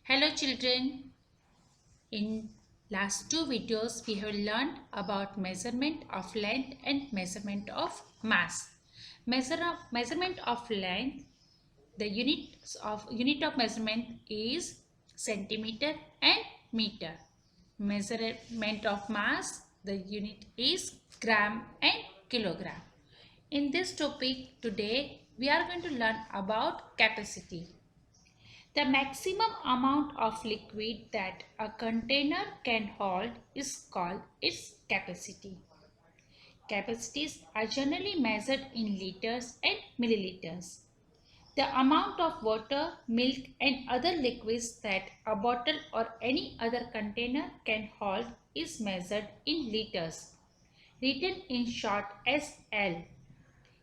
Hello children, in last two videos we have learned about measurement of length and measurement of mass. Measurement of length, the unit of measurement is centimeter and meter. Measurement of mass, the unit is gram and kilogram. In this topic today we are going to learn about capacity. The maximum amount of liquid that a container can hold is called its capacity. Capacities are generally measured in liters and milliliters. The amount of water, milk and other liquids that a bottle or any other container can hold is measured in liters, written in short as L.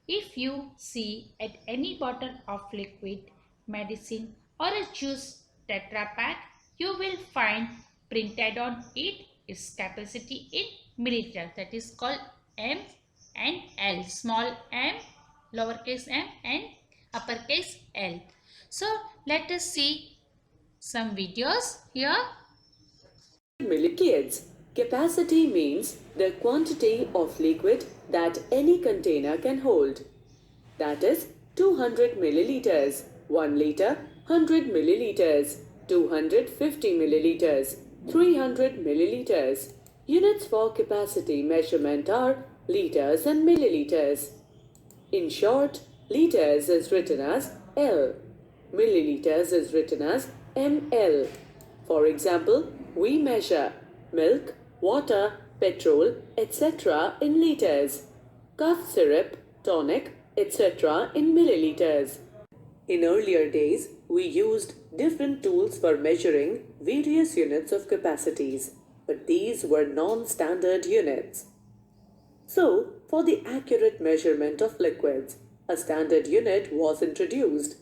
If you see at any bottle of liquid, medicine or a juice Tetra Pak, you will find printed on it its capacity in milliliter, that is called M and L, small m, lowercase m and uppercase L. So let us see some videos here. Millikids. Capacity means the quantity of liquid that any container can hold. That is 200 milliliters, 1 liter, 100 milliliters, 250 milliliters, 300 milliliters. Units for capacity measurement are liters and milliliters. In short, liters is written as L. Milliliters is written as ml. For example, we measure milk, water, petrol, etc. in liters, cough syrup, tonic, etc. in milliliters. In earlier days, we used different tools for measuring various units of capacities, but these were non-standard units. So, for the accurate measurement of liquids, a standard unit was introduced.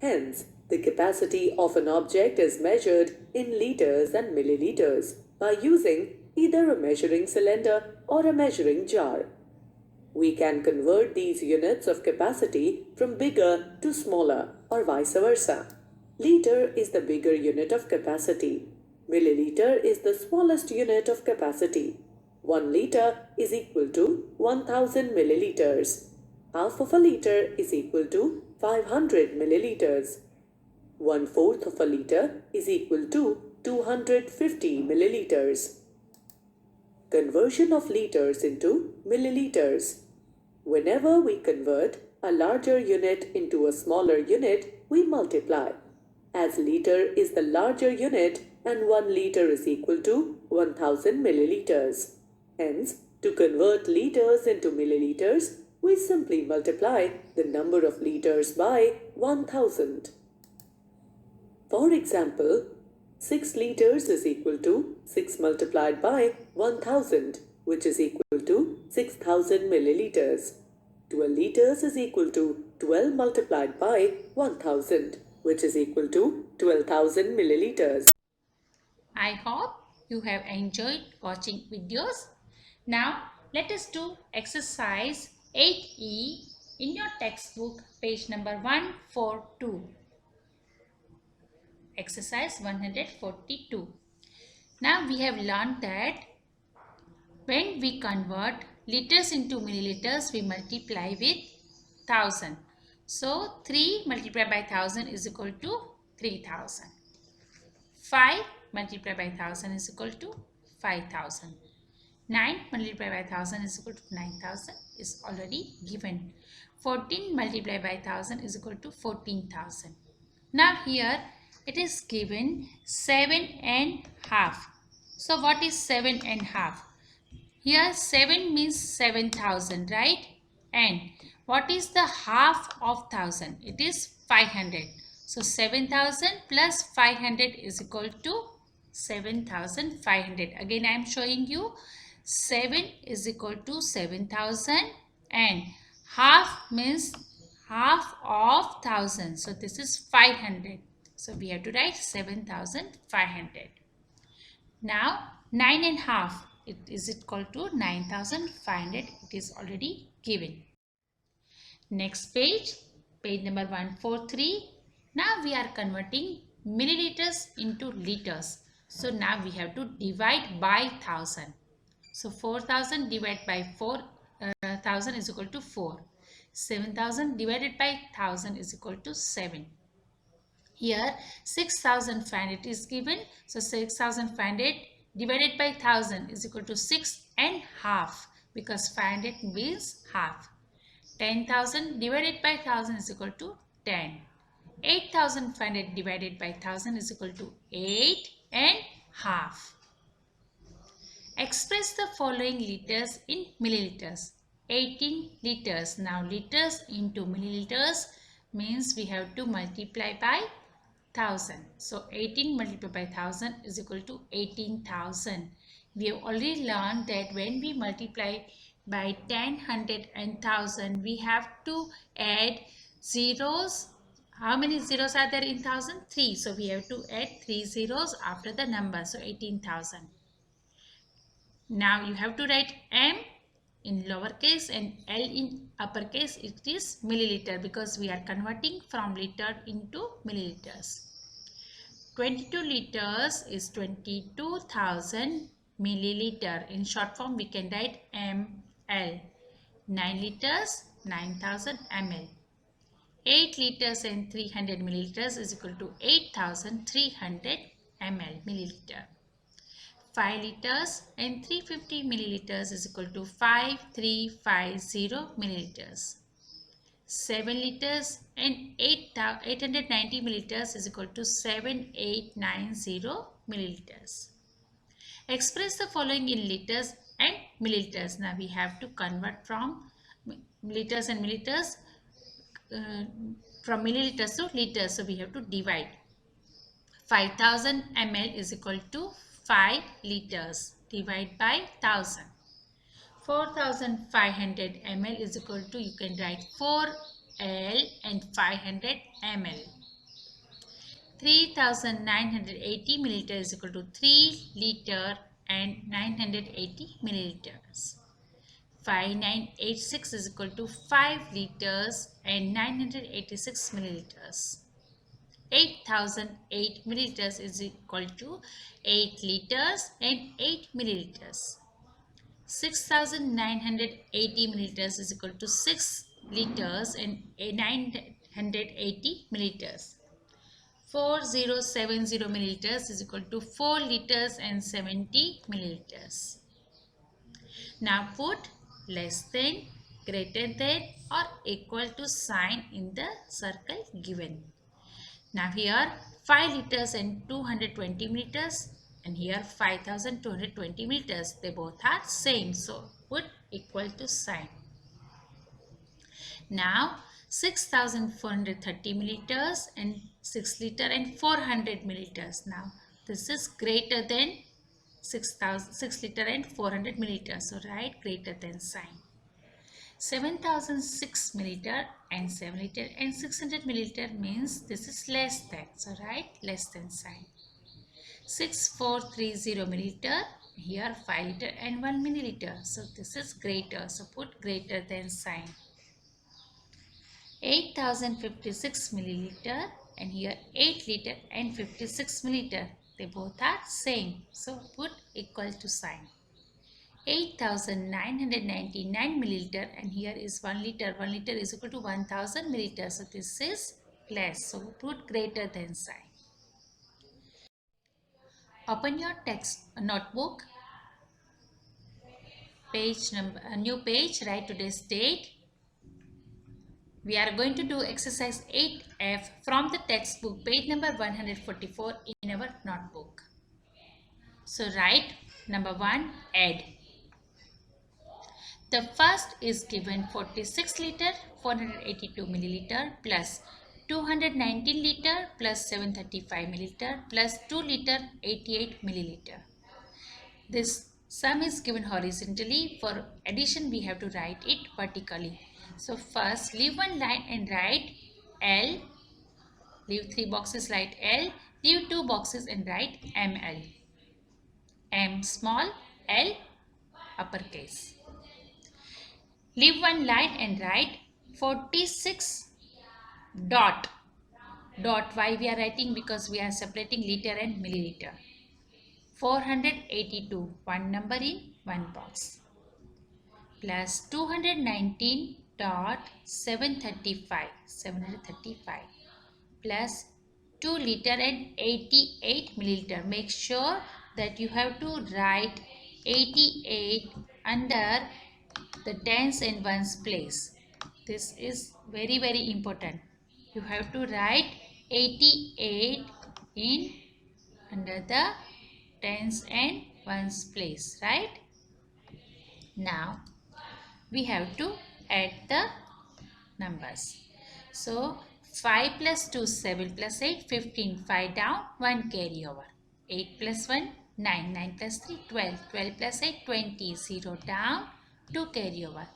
Hence, the capacity of an object is measured in liters and milliliters by using either a measuring cylinder or a measuring jar. We can convert these units of capacity from bigger to smaller or vice versa. Liter is the bigger unit of capacity. Milliliter is the smallest unit of capacity. 1 liter is equal to 1000 milliliters. Half of a liter is equal to 500 milliliters. 1/4 of a liter is equal to 250 milliliters. Conversion of liters into milliliters. Whenever we convert a larger unit into a smaller unit, we multiply. As liter is the larger unit and 1 liter is equal to 1000 milliliters. Hence, to convert liters into milliliters, we simply multiply the number of liters by 1000. For example, 6 liters is equal to 6 multiplied by 1000, which is equal to 6000 milliliters. 12 liters is equal to 12 multiplied by 1000, which is equal to 12,000 milliliters. I hope you have enjoyed watching videos. Now let us do exercise 8E in your textbook, page number 142. Exercise 142. Now we have learned that when we convert liters into milliliters, we multiply with 1000. So 3 multiplied by 1000 is equal to 3000. 5 multiplied by 1000 is equal to 5000. 9 multiplied by 1000 is equal to 9000 is already given. 14 multiplied by 1000 is equal to 14,000. Now here it is given 7.5. So what is 7.5? Here 7 means 7000, right? And what is the half of 1000? It is 500. So 7000 plus 500 is equal to 7500. Again I am showing you 7 is equal to 7000 and half means half of 1000. So this is 500. So we have to write 7500. Now 9.5. It is equal to 9500. It is already given. Next page, page number 143. Now we are converting milliliters into liters. So now we have to divide by 1000. So 4000 divided by 4000 is equal to 4. 7000 divided by 1000 is equal to 7. Here 6500 is given. So 6500 divided by 1000 is equal to 6 and half, because 500 means half. 10,000 divided by 1000 is equal to 10. 8500 divided by 1000 is equal to 8 and half. Express the following liters in milliliters. 18 liters. Now liters into milliliters means we have to multiply by 1000. So 18 multiplied by 1000 is equal to 18,000. We have already learned that when we multiply by 10, 100 and 1000, we have to add zeros. How many zeros are there in 1000? 3. So we have to add 3 zeros after the number. So 18,000. Now you have to write M in lowercase and L in uppercase. It is milliliter because we are converting from liter into milliliters. 22 liters is 22,000 milliliter. In short form we can write ml. 9 liters 9,000 ml. 8 liters and 300 milliliters is equal to 8,300 ml milliliter. 5 liters and 350 milliliters is equal to 5350 milliliters. 7 liters and 890 milliliters is equal to 7890 milliliters. Express the following in liters and milliliters. Now we have to convert from liters and milliliters from milliliters to liters. So we have to divide. 5000 ml is equal to 5 liters. Divide by 1000. 4500 ml is equal to, you can write 4L and 500 ml. 3980 milliliter is equal to 3 liter and 980 milliliters. 5986 is equal to 5 liters and 986 milliliters. 8008 milliliters is equal to 8 liters and 8 milliliters. 6980 milliliters is equal to 6 liters and 980 milliliters. 4070 milliliters is equal to 4 liters and 70 milliliters. Now put less than, greater than or equal to sign in the circle given. Now here 5 liters and 220 milliliters, and here 5220 milliliters. They both are same. So put equal to sign. Now 6430 milliliters and 6 liter and 400 milliliters. Now this is greater than 6 liter and 400 milliliters. So write greater than sign. 7006 milliliter and 7 liter and 600 milliliter means this is less than. So write less than sign. 6430 milliliter, here 5 liter and 1 milliliter. So this is greater. So put greater than sign. 8056 milliliter and here 8 liter and 56 milliliter. They both are same. So put equal to sign. 8999 milliliter and here is 1 liter. 1 liter is equal to 1000 milliliters. So this is less. So put greater than sign. Open your text notebook. Page number, a new page. Write today's date. We are going to do exercise 8F from the textbook, page number 144 in our notebook. So write number 1, add. The first is given 46 liter 482 milliliter plus 219 liter plus 735 milliliter plus 2 liter 88 milliliter. This sum is given horizontally. For addition we have to write it vertically. So first leave one line and write L. Leave 3 boxes, write L. Leave 2 boxes and write ML. M small, L uppercase. Leave one line and write 46 dot dot. Why we are writing? Because we are separating liter and milliliter. 482, one number in one box, plus 219.735 plus 2 liter and 88 milliliter. Make sure that you have to write 88 under the tens and ones place. This is very, very important. You have to write 88 in under the tens and ones place, right? Now we have to add the numbers. So 5 plus 2, 7 plus 8, 15, 5 down, 1 carry over. 8 plus 1, 9, 9 plus 3, 12, 12 plus 8, 20, 0 down, 2 carry over.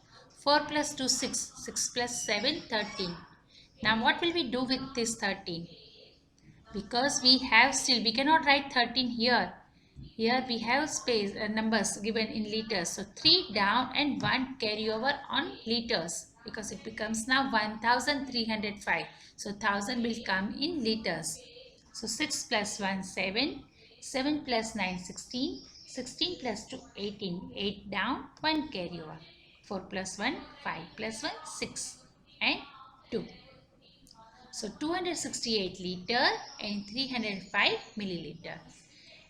4 plus 2, 6, 6 plus 7, 13. Now what will we do with this 13? Because we cannot write 13 here. Here we have space, numbers given in liters. So 3 down and 1 carry over on liters, because it becomes now 1305. So 1000 will come in liters. So 6 plus 1, 7. 7 plus 9, 16. 16 plus 2, 18. 8 down, 1 carry over. 4 plus 1, 5 plus 1, 6 and 2. So 268 liter and 305 milliliter.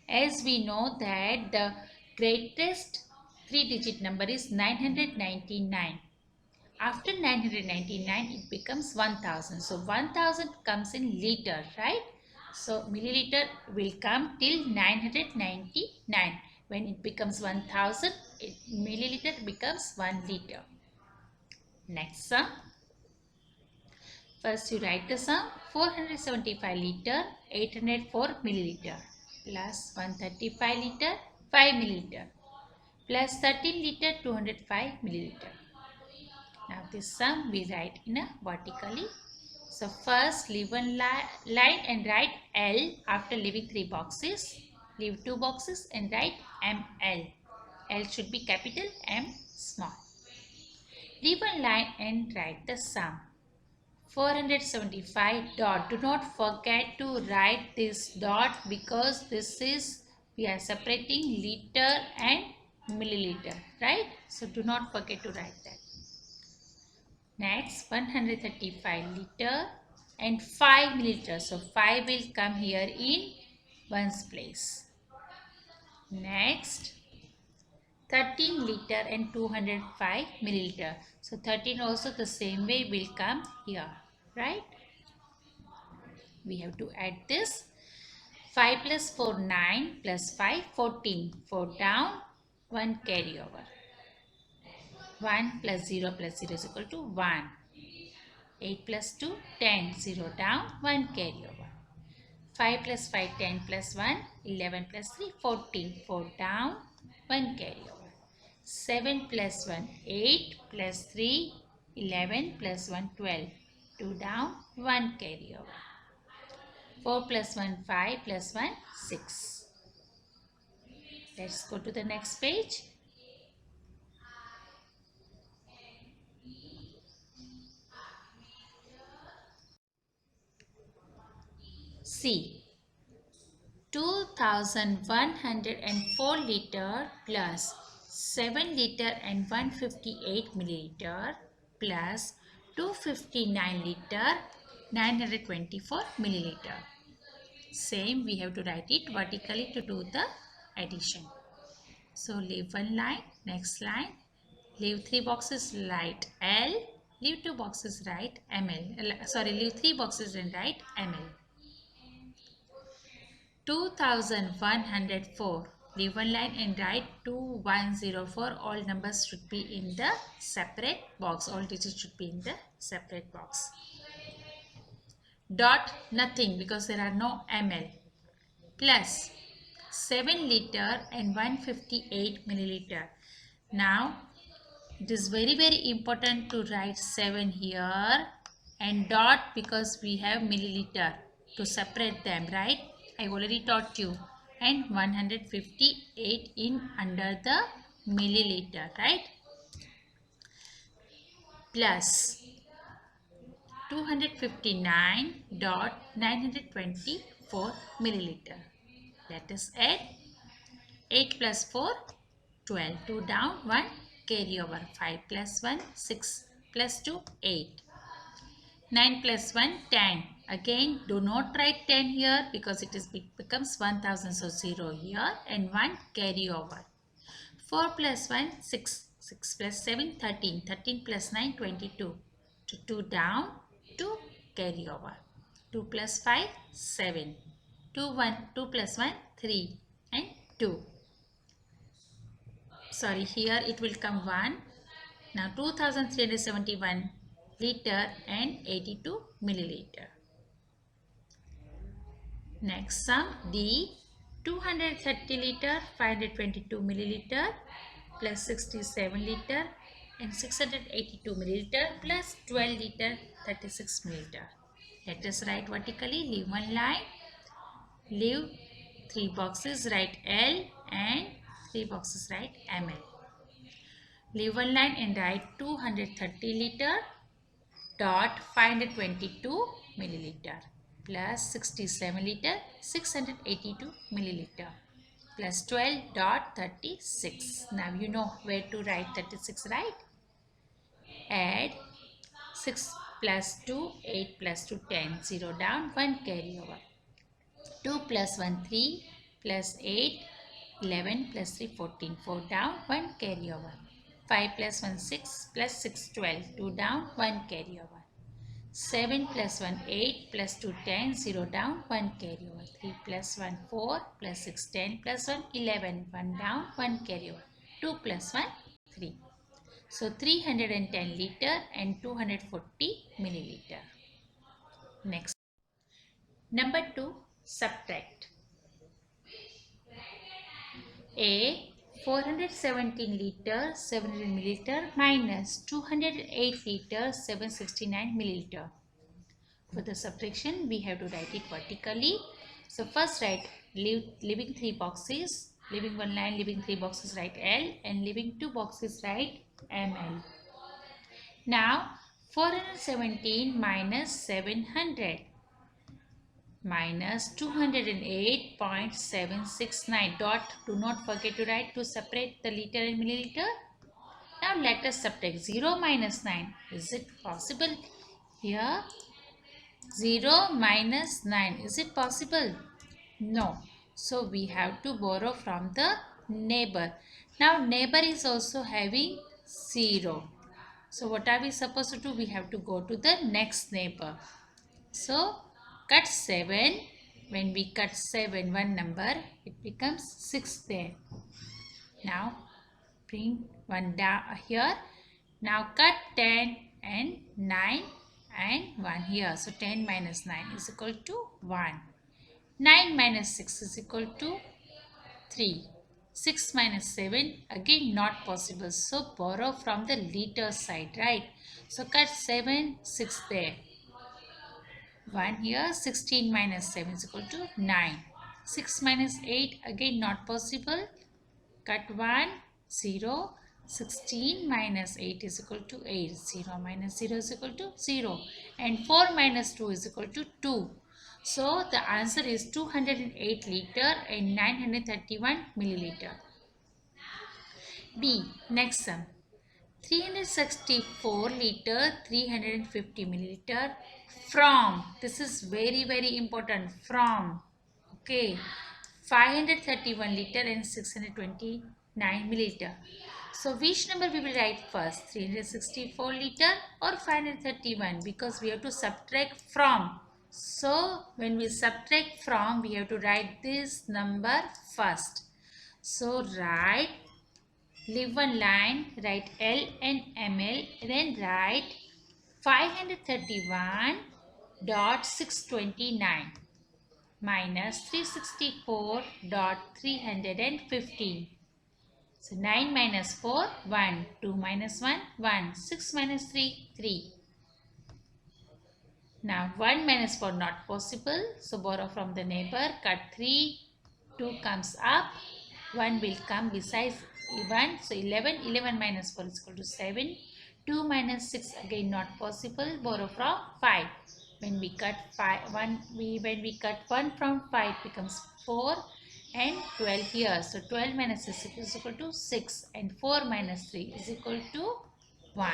As we know that the greatest 3-digit number is 999. After 999 it becomes 1000. So 1000 comes in liter, right? So milliliter will come till 999. When it becomes 1000, milliliter becomes 1 liter. Next sum. First you write the sum. 475 liter, 804 milliliter plus 135 liter, 5 milliliter plus 13 liter, 205 milliliter. Now this sum we write in a vertically. So first leave one line and write L after leaving 3 boxes. Leave 2 boxes and write ML. L should be capital, M small. Leave one line and write the sum. 475 dot. Do not forget to write this dot, because this is, we are separating liter and milliliter, right? So do not forget to write that. Next 135 liter and 5 milliliter. So 5 will come here in ones place. Next 13 liter and 205 milliliter. So 13 also the same way will come here, right? We have to add this. 5 plus 4, 9 plus 5, 14. 4 down, 1 carry over. 1 plus 0 is equal to 1. 8 plus 2, 10. 0 down, 1 carry over. 5 plus 5, 10 plus 1, 11 plus 3, 14. 4 down, 1 carry over. 7 plus 1, 8 plus 3, 11 plus 1, 12. 2 down, 1 carry over. 4 plus 1, 5 plus 1, 6. Let's go to the next page. C. 2104 liter plus 7 liter and 158 milliliter plus 259 liter 924 milliliter. Same, we have to write it vertically to do the addition. So leave one line, next line, leave 3 boxes, write L, leave 2 boxes, write ML. Leave 3 boxes and write ML. 2104. Leave one line and write 2104. All numbers should be in the separate box. All digits should be in the separate box. Dot nothing, because there are no ml. Plus 7 liter and 158 milliliter. Now it is very, very important to write 7 here and dot, because we have milliliter to separate them, right? I already taught you. And 158 in under the milliliter, right? Plus 259.924 milliliter. Let us add 8 plus 4, 12. 2 down, 1 carry over. 5 plus 1, 6 plus 2, 8. 9 plus 1, 10. Again, do not write 10 here because it becomes 1000. So 0 here and 1 carry over. 4 plus 1, 6. 6 plus 7, 13. 13 plus 9, 22. 2 down, 2 carry over. 2 plus 5, 7. 2 plus 1, 3 and 2. Sorry, here it will come 1. Now 2371 liter and 82 milliliter. Next sum D 230 liter 522 milliliter plus 67 liter and 682 milliliter plus 12 liter 36 milliliter. Let us write vertically. Leave one line. Leave 3 boxes. Write L and 3 boxes. Write ml. Leave one line and write 230 liter dot 522 milliliter plus 67 liter 682 milliliter plus 12.36. Now you know where to write 36, right? Add 6 plus 2, 8 plus 2, 10. 0 down, 1 carry over. 2 plus 1, 3 plus 8, 11 plus 3, 14. 4 down, 1 carry over. 5 plus 1, 6 plus 6, 12. 2 down, 1 carry over. 7 plus 1, 8 plus 2, 10. 0 down, 1 carry over. 3 plus 1, 4 plus 6, 10 plus 1, 11. 1 down, 1 carry over. 2 plus 1, 3. So 310 liter and 240 milliliter. Next. Number 2, subtract. A 417 liter 700 milliliter minus 208 liter 769 milliliter. For the subtraction, we have to write it vertically. So first write leaving 3 boxes, leaving one line, leaving 3 boxes, write L, and leaving 2 boxes, write ml. Now 417 minus 700 minus 208.769 dot. Do not forget to write to separate the liter and milliliter. Now let us subtract 0 minus 9. Is it possible here? 0 minus 9. Is it possible? No. So we have to borrow from the neighbor. Now neighbor is also having 0. So what are we supposed to do? We have to go to the next neighbor. So cut 7. When we cut 7, one number, it becomes 6 there. Now bring 1 down here. Now cut 10 and 9 and 1 here. So 10 minus 9 is equal to 1. 9 minus 6 is equal to 3. 6 minus 7, again not possible. So borrow from the liter side, right? So cut 7, 6 there. 1 here. 16 minus 7 is equal to 9. 6 minus 8, again not possible. Cut 1, 0. 16 minus 8 is equal to 8. 0 minus 0 is equal to 0. And 4 minus 2 is equal to 2. So the answer is 208 liter and 931 milliliter. B. Next sum. 364 liter 350 milliliter from. This is very important. From. Okay. 531 liter and 629 milliliter. So which number we will write first? 364 liter or 531? Because we have to subtract from. So when we subtract from, we have to write this number first. So write, leave one line, write L and ml, then write 531.629 minus 364.315. So 9 minus 4, 1. 2 minus 1, 1. 6 minus 3, 3. Now 1 minus 4 not possible. So borrow from the neighbor. Cut 3. 2 comes up. 1 will come besides 1. So 11. 11 minus 4 is equal to 7. 2 minus 6 again not possible. Borrow from 5. When we cut 5, when we cut 1 from 5 it becomes 4 and 12 here. So 12 minus 6 is equal to 6 and 4 minus 3 is equal to 1.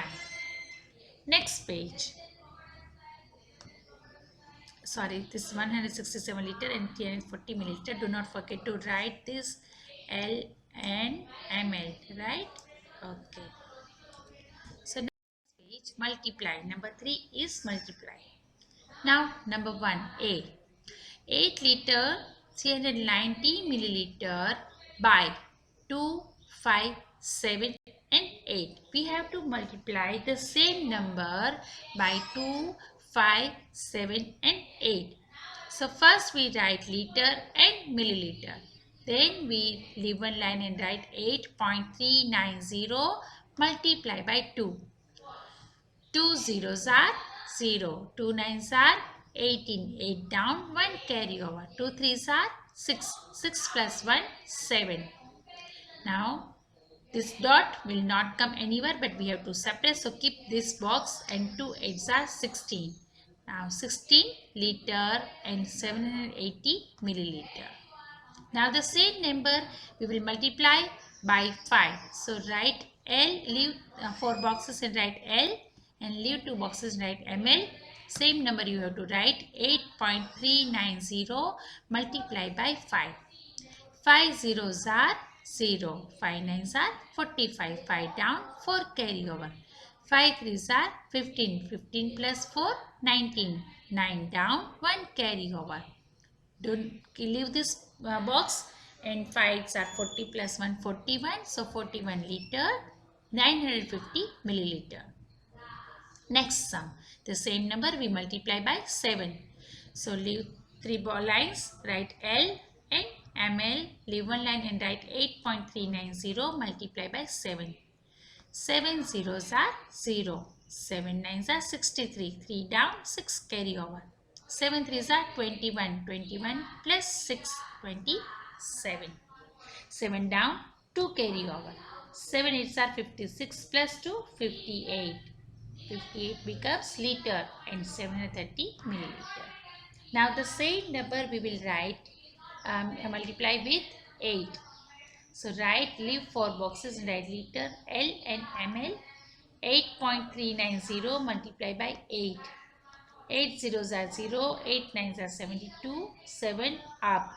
Next page. Sorry, this is 167 liter and 340 milliliter. Do not forget to write this L and ml, right? Okay. So next page, multiply. Number 3 is multiply. Now number 1, A. 8 liter 390 milliliter by 2, 5, 7 and 8. We have to multiply the same number by 2, 5, 7 and 8. So first we write liter and milliliter. Then we leave one line and write 8.390 multiply by 2. 2 zeros are 0. 2 nines are 18. 8 down, 1 carry over. 2 threes are 6. 6 plus 1, 7. Now, this dot will not come anywhere but we have to separate. So, keep this box and 2 8s are 16. Now, 16 liter and 780 milliliter. Now, the same number we will multiply by 5. So, write L, leave 4 boxes and write L. And leave 2 boxes and write ml. Same number you have to write 8.390 multiply by 5. 5 zeros are 0. 5 nines are 45. 5 down, 4 carry over. 5 threes are 15. 15 plus 4, 19. 9 down, 1 carry over. Don't leave this box and 5s are 40 plus 1, 41. So 41 liter, 950 milliliter. Next sum, the same number we multiply by 7. So leave 3 lines, write L and ml, leave 1 line and write 8.390 multiply by 7. 7 zeros are 0. 7 nines are 63. 3 down, 6 carry over. 7 threes are 21. 21 plus 6, 27. 7 down, 2 carry over. 7 8s are 56 plus 2, 58. 58 becomes liter and 730 milliliter. Now the same number we will write, multiply with 8. So write, leave 4 boxes and write liter, L and ml. 8.390 multiply by 8. 8 zeros are 0, 8 nines are 72, 7 up.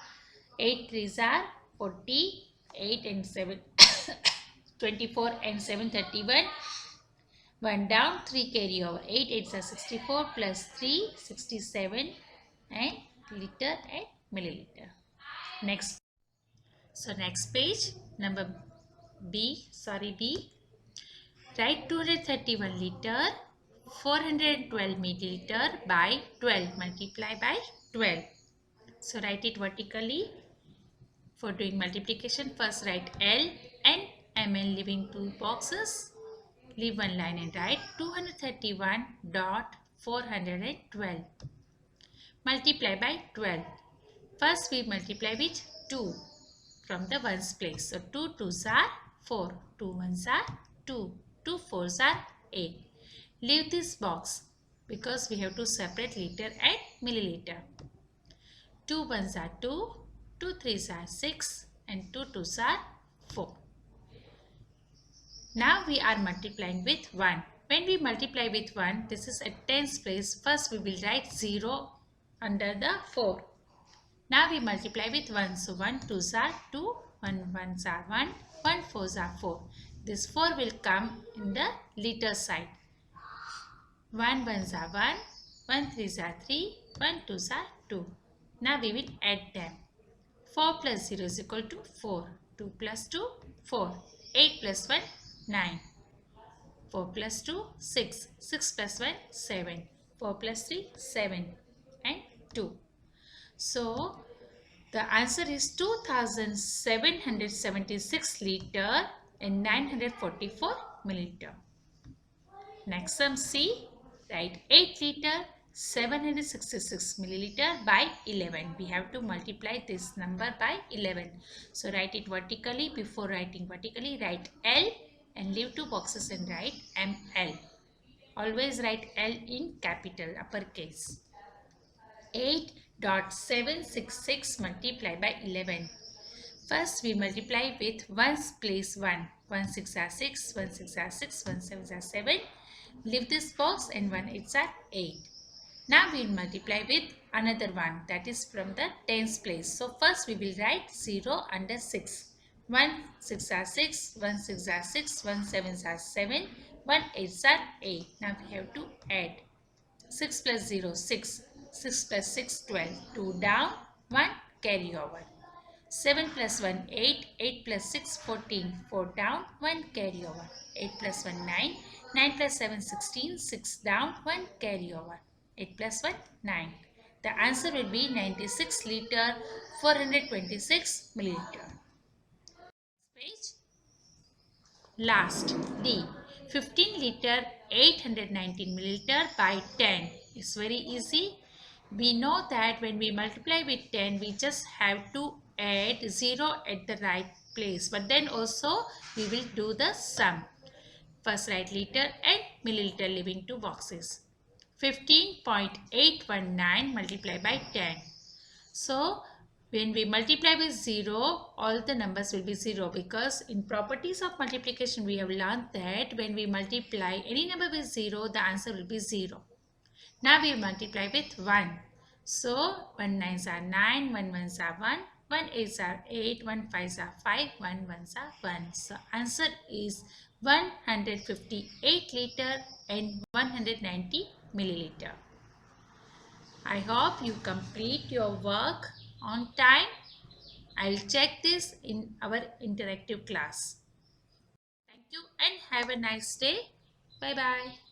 8 threes are 40, 8 and 7, 24 and 7, 31. 1 down, 3 carry over. 8 8s are 64 plus 3, 67 and liter and milliliter. Next. So next page, number B. Write 231 liter, 412 milliliter by 12. Multiply by 12. So write it vertically. For doing multiplication, first write L and ml, leaving 2 boxes. Leave 1 line and write 231.412. Multiply by 12. First we multiply with 2 from the ones place. So 2 2s are 4. 2 1s are 2. 2 4s are 8. Leave this box because we have to separate liter and milliliter. 2 1s are 2. 2 3s are 6 and 2 2s are 4. Now we are multiplying with 1. When we multiply with 1, this is at tens place. First we will write 0 under the 4. Now we multiply with 1. So 1 2s are 2, 1 1s are 1, 1 4s are 4. This 4 will come in the liter side. 1 1s are 1, 1 3s are 3, 1 2s are 2. Now we will add them. 4 plus 0 is equal to 4. 2 plus 2, 4. 8 plus 1, 9. 4 plus 2, 6. 6 plus 1, 7. 4 plus 3, 7 and 2. So, the answer is 2776 liter and 944 milliliter. Next sum C, write 8 liter 766 milliliter by 11. We have to multiply this number by 11. So, write it vertically. Before writing vertically, write L and leave two boxes and write ML. Always write L in capital uppercase. 8.766 multiplied by 11. First we multiply with 1's place 1. 1 6 are 6, 1 6 are 6, 1 7 are 7. Leave this box and 1 8 are 8. Now we will multiply with another one, that is from the tens place. So first we will write 0 under 6. 1 6 are 6, 1 6 are 6, 1 7 are 7, 1 8 are 8. Now we have to add. 6 plus 0 6, 6 plus 6 12, 2 down, 1 carry over. 7 plus 1 8, 8 plus 6 14, 4 down, 1 carry over. 8 plus 1 9, 9 plus 7 16, 6 down, 1 carry over. 8 plus 1 9. The answer will be 96 liter 426 milliliter. Page. Last D. 15 liter 819 milliliter by 10. It's very easy. We know that when we multiply with 10, we just have to add 0 at the right place. But then also we will do the sum. First write liter and milliliter, leaving two boxes. 15.819 multiplied by 10. So when we multiply with 0, all the numbers will be 0, because in properties of multiplication we have learned that when we multiply any number with 0, the answer will be 0. Now we multiply with 1. So 1 9s are 9, 1 1s are 1, 1 8s are 8, 1 5s are 5, 1 1s are 1. So answer is 158 liter and 190 milliliter. I hope you complete your work on time. I'll check this in our interactive class. Thank you and have a nice day. Bye bye.